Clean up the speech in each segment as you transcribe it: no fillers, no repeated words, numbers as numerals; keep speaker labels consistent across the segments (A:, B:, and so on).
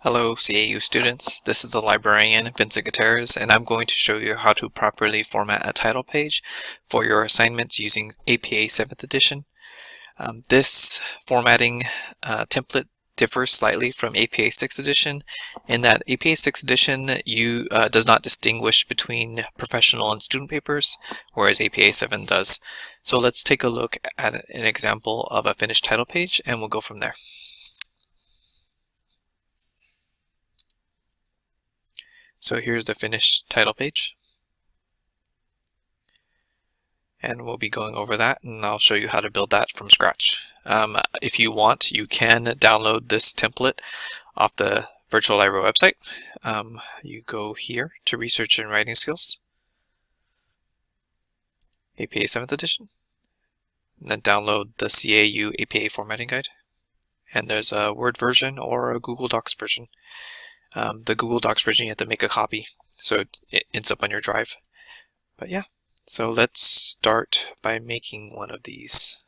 A: Hello CAU students, this is the librarian Vincent Gutierrez, and I'm going to show you how to properly format a title page for your assignments using APA 7th edition. This formatting template differs slightly from APA 6th edition in that APA 6th edition does not distinguish between professional and student papers, whereas APA 7 does. So let's take a look at an example of a finished title page and we'll go from there. So here's the finished title page. And we'll be going over that, and I'll show you how to build that from scratch. If you want, you can download this template off the virtual library website. You go here to Research and Writing Skills, APA 7th edition, and then download the CAU APA Formatting Guide. And there's a Word version or a Google Docs version. The Google Docs version, you have to make a copy, so it ends up on your drive. But yeah. So let's start by making one of these.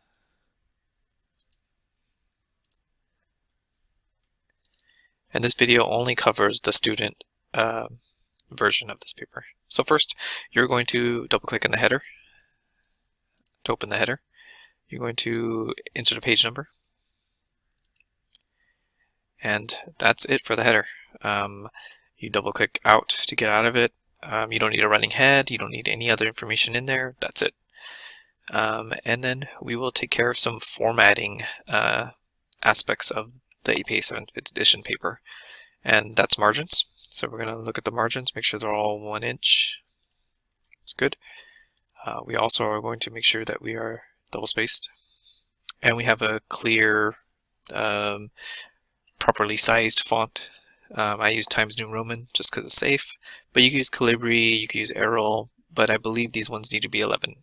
A: And this video only covers the student version of this paper. So first, you're going to double click in the header to open the header. You're going to insert a page number. And that's it for the header. You double click out to get out of it. You don't need a running head, you don't need any other information in there, that's it. And then we will take care of some formatting aspects of the APA 7th edition paper, and that's margins. So we're going to look at the margins, make sure they're all 1 inch. That's good. We also are going to make sure that we are double spaced, and we have a clear, properly sized font. I use Times New Roman just because it's safe, but you can use Calibri, you can use Arial, but I believe these ones need to be 11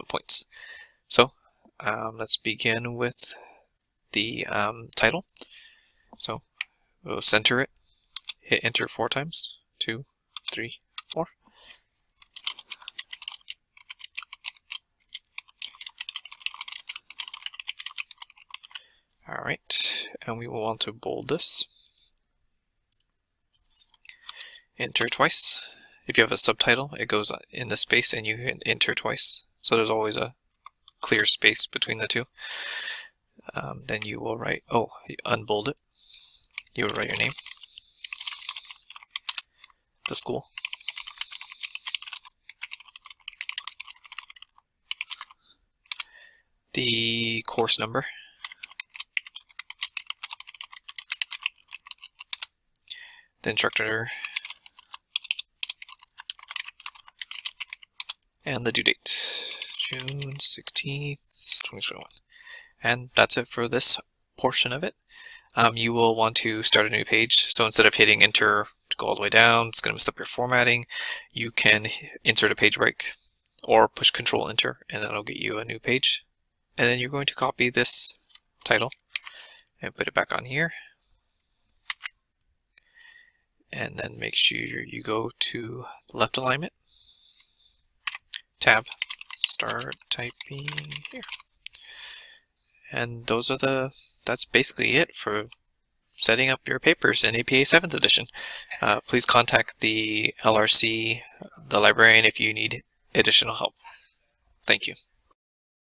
A: points. So let's begin with the title. So we'll center it, hit enter 4 times, 2, 3, 4. All right, and we will want to bold this. Enter twice. If you have a subtitle, it goes in the space and you hit enter twice. So there's always a clear space between the two. Then you will write, you unbold it. You will write your name, the school, the course number, the instructor, and the due date, June 16th, 2021. And that's it for this portion of it. You will want to start a new page. So instead of hitting enter to go all the way down, it's going to mess up your formatting. You can insert a page break or push Control Enter, and that'll get you a new page. And then you're going to copy this title and put it back on here. And then make sure you go to left alignment, tab, start typing here. And that's basically it for setting up your papers in APA 7th edition. Please contact the LRC, the librarian, if you need additional help. Thank you.